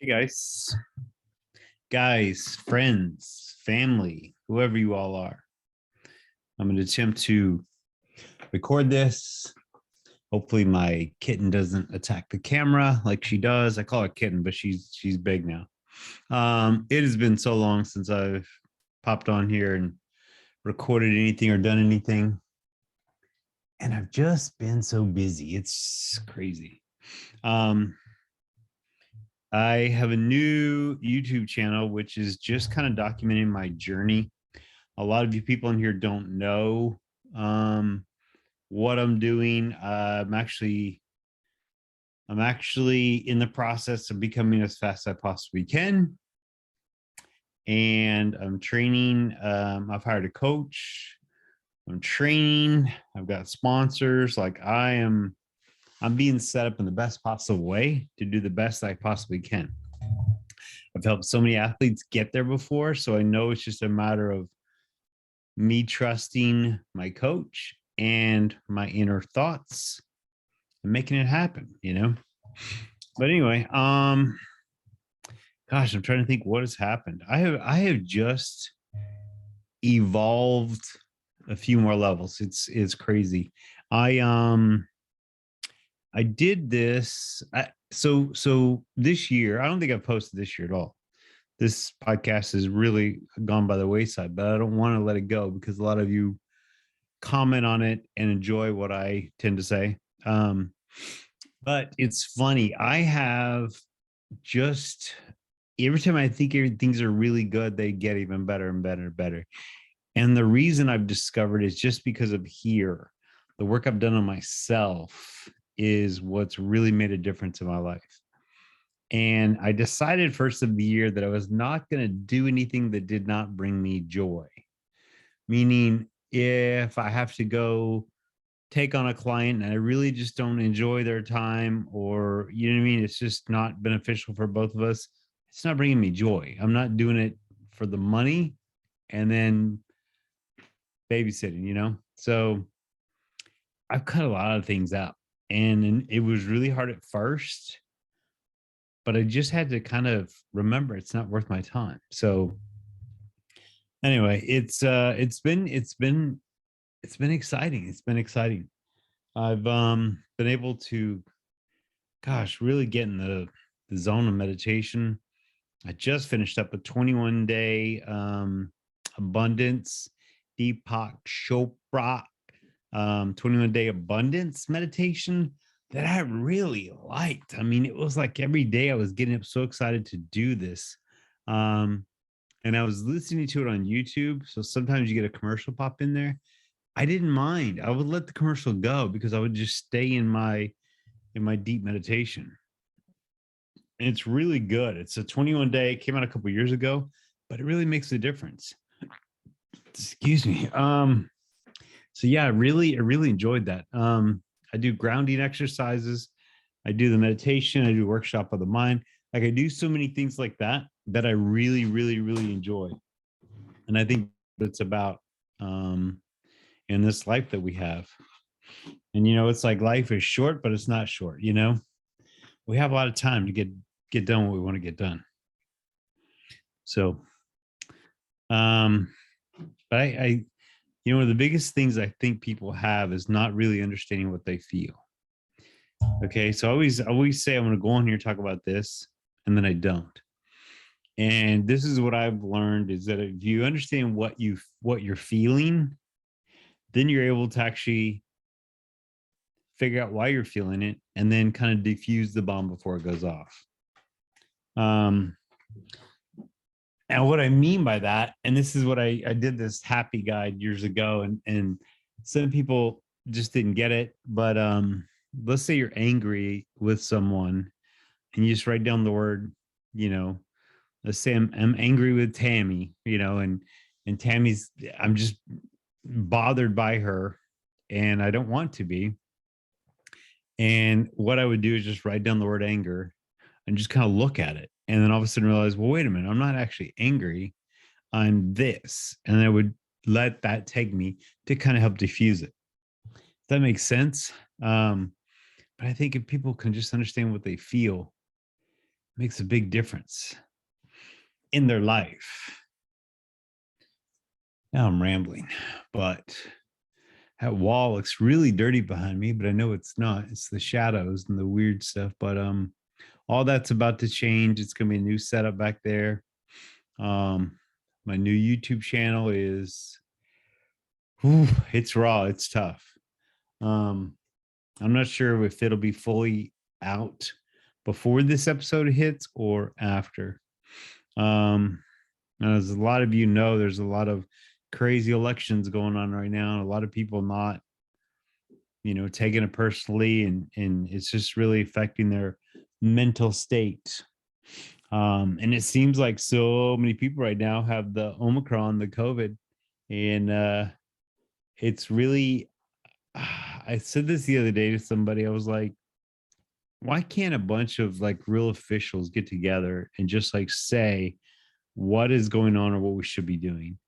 Hey guys, friends, family, whoever you all are. I'm going to attempt to record this. Hopefully my kitten doesn't attack the camera like she does. I call her kitten, but she's big now. It has been so long since I've popped on here and recorded anything or done anything. And I've just been so busy. It's crazy. Um, I have a new YouTube channel, which is just kind of documenting my journey. A lot of you people in here don't know what I'm doing. I'm actually in the process of becoming as fast as I possibly can, and I'm training. I've hired a coach. I'm training. I've got sponsors. I'm being set up in the best possible way to do the best I possibly can. I've helped so many athletes get there before, so I know it's just a matter of me trusting my coach and my inner thoughts and making it happen. But anyway, gosh, I'm trying to think what has happened. I have just evolved a few more levels. It's crazy. I did this. So this year, I don't think I've posted this year at all. This podcast has really gone by the wayside, but I don't want to let it go because a lot of you comment on it and enjoy what I tend to say. Um, but it's funny. I have just every time I think things are really good, they get even better and better and better. And the reason I've discovered is just because of here. The work I've done on myself is what's really made a difference in my life. And I decided first of the year that I was not going to do anything that did not bring me joy. Meaning, if I have to go take on a client and I really just don't enjoy their time, or you know what I mean, it's just not beneficial for both of us. It's not bringing me joy. I'm not doing it for the money and then babysitting. So I've cut a lot of things out, and it was really hard at first, but I just had to kind of remember it's not worth my time. So anyway, it's been exciting. It's been exciting. I've been able to, gosh, really get in the zone of meditation. I just finished up a 21-day abundance Deepak Chopra 21-day abundance meditation that I really liked. I mean, it was like every day I was getting up so excited to do this. Um, and I was listening to it on YouTube. So sometimes you get a commercial pop in there. I didn't mind. I would let the commercial go because I would just stay in my deep meditation. And it's really good. It's a 21-day, came out a couple years ago, but it really makes a difference. Excuse me. So yeah, I really enjoyed that. I do grounding exercises, I do the meditation, I do workshop of the mind. Like I do so many things like that I really, really, really enjoy. And I think it's about in this life that we have. And it's like life is short, but it's not short. We have a lot of time to get done what we want to get done. So um but one of the biggest things I think people have is not really understanding what they feel. Okay, so I always say I'm going to go on here and talk about this, and then I don't. And this is what I've learned is that if you understand what you're feeling, then you're able to actually figure out why you're feeling it, and then kind of defuse the bomb before it goes off. Um, and what I mean by that, and this is what I did this happy guide years ago, and some people just didn't get it, but let's say you're angry with someone and you just write down the word, you know, let's say I'm angry with Tammy, and Tammy's, I'm just bothered by her and I don't want to be. And what I would do is just write down the word anger and just kind of look at it. And then all of a sudden realize, well, wait a minute, I'm not actually angry. I'm this. And I would let that take me to kind of help diffuse it. Does that make sense? But I think if people can just understand what they feel, makes a big difference in their life. Now I'm rambling, but that wall looks really dirty behind me, but I know it's not. It's the shadows and the weird stuff. But all that's about to change. It's gonna be a new setup back there. My new YouTube channel is it's raw, it's tough. Um, I'm not sure if it'll be fully out before this episode hits or after. Um, as a lot of you know, there's a lot of crazy elections going on right now, and a lot of people not, taking it personally, and it's just really affecting their mental state. And it seems like so many people right now have the Omicron, the COVID, and it's really. I said this the other day to somebody. I was like, why can't a bunch of like real officials get together and just like say what is going on or what we should be doing?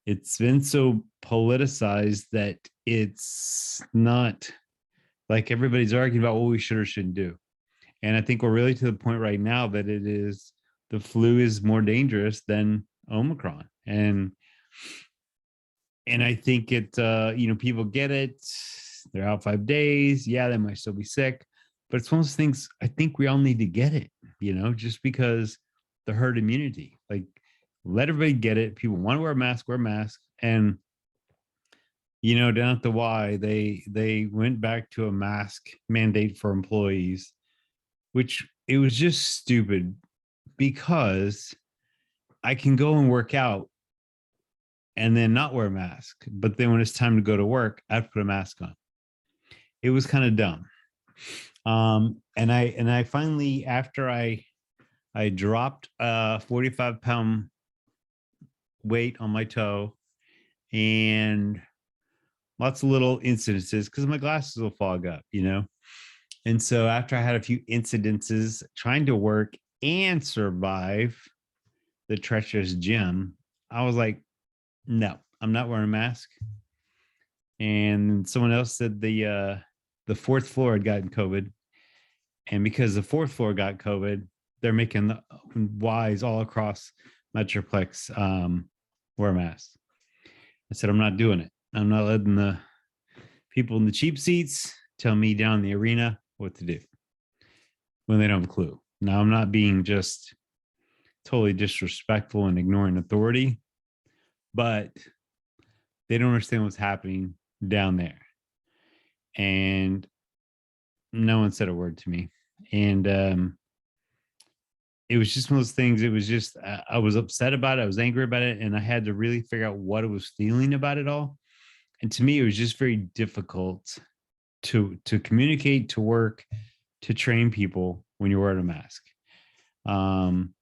It's been so politicized that it's not like everybody's arguing about what we should or shouldn't do. And I think we're really to the point right now that it is the flu is more dangerous than Omicron. And I think people get it. They're out 5 days. Yeah, they might still be sick, but it's one of those things. I think we all need to get it, just because the herd immunity, like let everybody get it. People want to wear a mask. And, down at the Y, they went back to a mask mandate for employees, which it was just stupid because I can go and work out and then not wear a mask. But then when it's time to go to work, I have to put a mask on. It was kind of dumb. And I finally, after I dropped a 45-pound weight on my toe and lots of little incidences because my glasses will fog up, And so after I had a few incidences trying to work and survive the treacherous gym, I was like, no, I'm not wearing a mask. And someone else said the fourth floor had gotten COVID. And because the fourth floor got COVID, they're making the Ys all across Metroplex wear masks. I said, I'm not doing it. I'm not letting the people in the cheap seats tell me down in the arena what to do when they don't have a clue. Now, I'm not being just totally disrespectful and ignoring authority, but they don't understand what's happening down there. And no one said a word to me. And it was just one of those things. It was just, I was upset about it. I was angry about it. And I had to really figure out what I was feeling about it all. And to me, it was just very difficult to communicate, to work, to train people when you're wearing a mask. And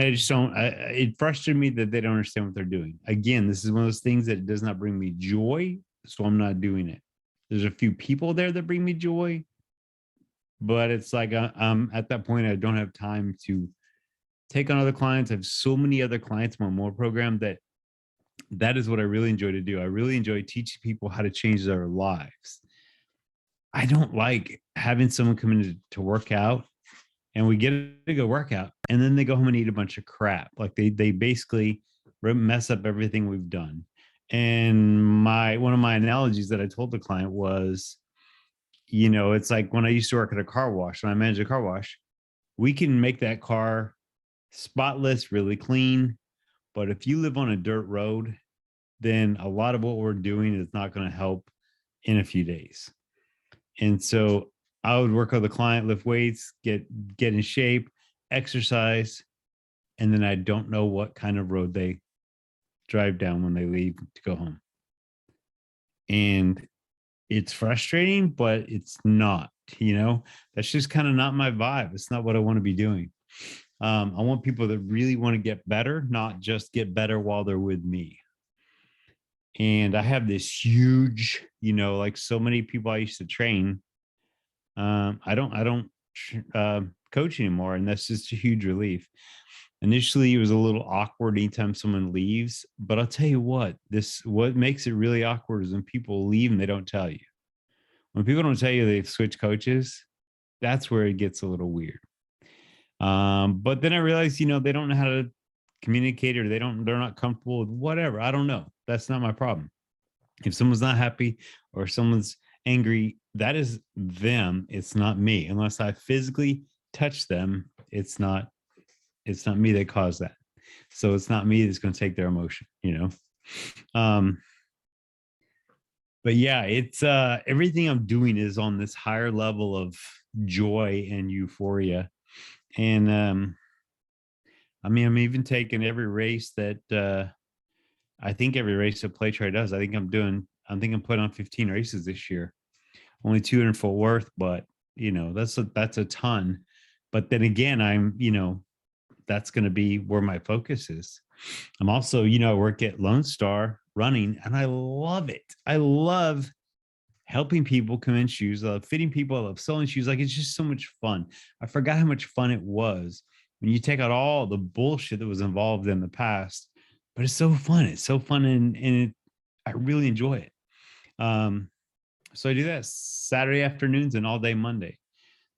I just don't, it frustrated me that they don't understand what they're doing. Again, this is one of those things that does not bring me joy. So I'm not doing it. There's a few people there that bring me joy, but it's like I'm at that point, I don't have time to take on other clients. I have so many other clients in my more program that is what I really enjoy to do. I really enjoy teaching people how to change their lives. I don't like having someone come in to work out and we get to go work out and then they go home and eat a bunch of crap. Like they basically mess up everything we've done. And one of my analogies that I told the client was, it's like when I used to work at a car wash, when I managed a car wash, we can make that car spotless, really clean. But if you live on a dirt road, then a lot of what we're doing is not going to help in a few days. And so I would work with the client, lift weights, get in shape, exercise, and then I don't know what kind of road they drive down when they leave to go home. And it's frustrating, but it's not, that's just kind of not my vibe. It's not what I want to be doing. I want people that really want to get better, not just get better while they're with me. And I have this huge, like so many people I used to train. I don't coach anymore, and that's just a huge relief. Initially, it was a little awkward anytime someone leaves, but I'll tell you what makes it really awkward is when people leave and they don't tell you. When people don't tell you they've switched coaches, That's where it gets a little weird. But then I realized, they don't know how to communicate, or they're not comfortable with whatever. I don't know. That's not my problem. If someone's not happy or someone's angry, that is them. It's not me. Unless I physically touch them, it's not me that caused that. So it's not me that's going to take their emotion. Um, but yeah, it's everything I'm doing is on this higher level of joy and euphoria. And I mean, I'm even taking every race that I think every race that Playtry does. I think I'm putting on 15 races this year. Only 2 in Fort Worth, but that's a ton. But then again, that's going to be where my focus is. I'm also, I work at Lone Star Running, and I love it. I love helping people come in shoes. I love fitting people. I love selling shoes. Like, it's just so much fun. I forgot how much fun it was when you take out all the bullshit that was involved in the past. But it's so fun. It's so fun, and I really enjoy it. So I do that Saturday afternoons and all day Monday.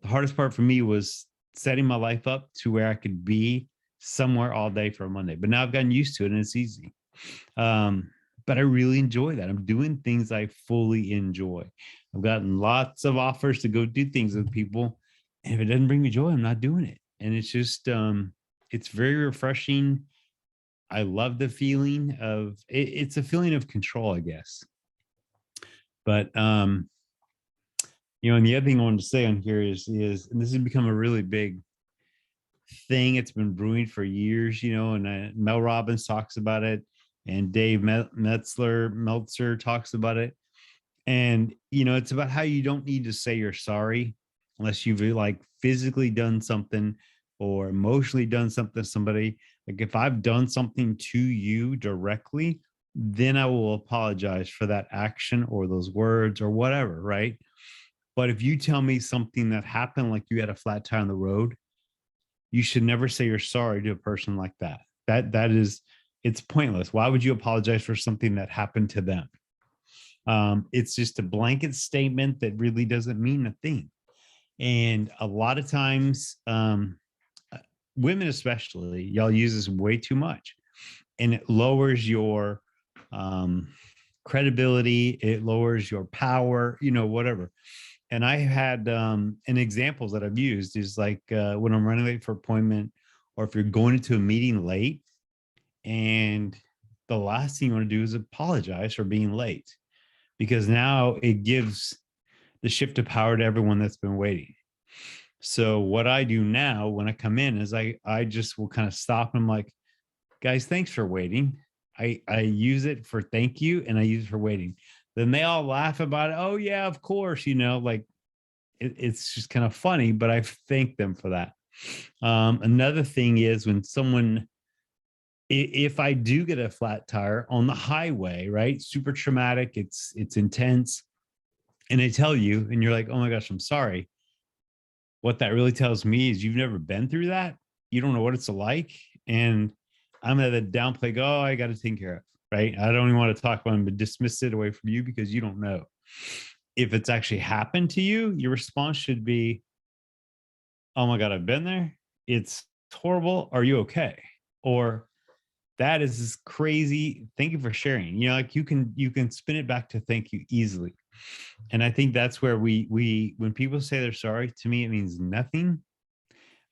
The hardest part for me was setting my life up to where I could be somewhere all day for a Monday. But now I've gotten used to it, and it's easy. But I really enjoy that. I'm doing things I fully enjoy. I've gotten lots of offers to go do things with people. And if it doesn't bring me joy, I'm not doing it. And it's just, it's very refreshing. I love the feeling of it's a feeling of control, I guess. But, and the other thing I wanted to say on here is, and this has become a really big thing. It's been brewing for years, and Mel Robbins talks about it, and Dave Meltzer talks about it. And, it's about how you don't need to say you're sorry unless you've like physically done something or emotionally done something to somebody. Like, if I've done something to you directly, then I will apologize for that action or those words or whatever, right? But if you tell me something that happened, like you had a flat tire on the road, you should never say you're sorry to a person like that. It's pointless. Why would you apologize for something that happened to them? It's just a blanket statement that really doesn't mean a thing. And a lot of times, women especially, y'all use this way too much, and it lowers your credibility. It lowers your power, whatever. And I had and examples that I've used is like when I'm running late for appointment, or if you're going into a meeting late, and the last thing you want to do is apologize for being late, because now it gives the shift of power to everyone that's been waiting. So what I do now when I come in is I just will kind of stop, and I'm like, guys, thanks for waiting. I use it for thank you, and I use it for waiting. Then they all laugh about it. Oh yeah, of course, like it's just kind of funny, but I thank them for that. Another thing is when someone, if I do get a flat tire on the highway, right? Super traumatic, it's intense. And they tell you, and you're like, oh my gosh, I'm sorry. What that really tells me is you've never been through that. You don't know what it's like. And I'm going to downplay, go, oh, I got to take care of, right? I don't even want to talk about it, but dismiss it away from you because you don't know. If it's actually happened to you, your response should be, oh my God, I've been there. It's horrible. Are you okay? Or that is crazy. Thank you for sharing. Like you can spin it back to thank you easily. And I think that's where we when people say they're sorry, to me, it means nothing.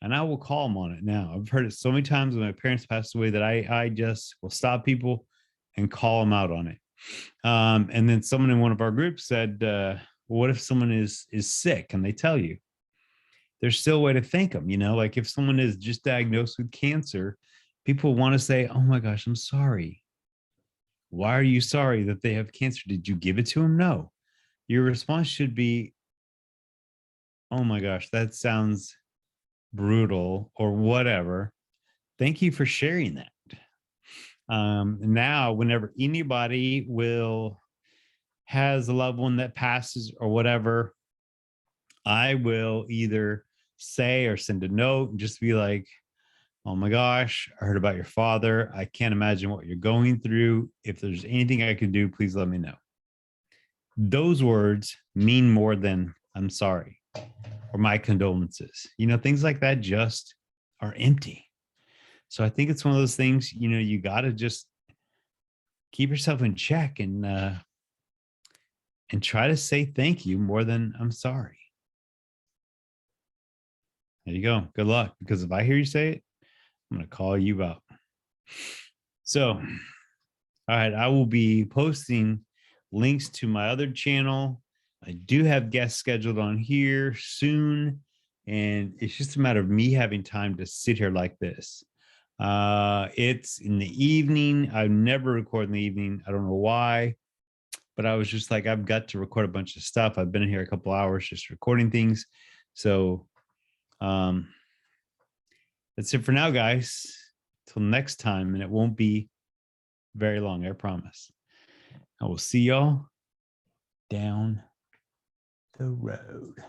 And I will call them on it now. I've heard it so many times when my parents passed away that I just will stop people and call them out on it. And then someone in one of our groups said, well, what if someone is sick and they tell you? There's still a way to thank them. Like if someone is just diagnosed with cancer, people want to say, oh my gosh, I'm sorry. Why are you sorry that they have cancer? Did you give it to them? No. Your response should be, oh my gosh, that sounds brutal or whatever. Thank you for sharing that. Now, whenever anybody has a loved one that passes or whatever, I will either say or send a note and just be like, oh my gosh, I heard about your father. I can't imagine what you're going through. If there's anything I can do, please let me know. Those words mean more than I'm sorry or my condolences. Things like that just are empty. So I think it's one of those things, you got to just keep yourself in check and try to say thank you more than I'm sorry. There you go. Good luck. Because if I hear you say it, I'm going to call you out. So, all right, I will be posting links to my other channel. I do have guests scheduled on here soon, and it's just a matter of me having time to sit here like this. It's in the evening. I never record in the evening. I don't know why, but I was just like, I've got to record a bunch of stuff. I've been in here a couple hours just recording things. So that's it for now, guys. Till next time, and it won't be very long, I promise. I will see y'all down the road.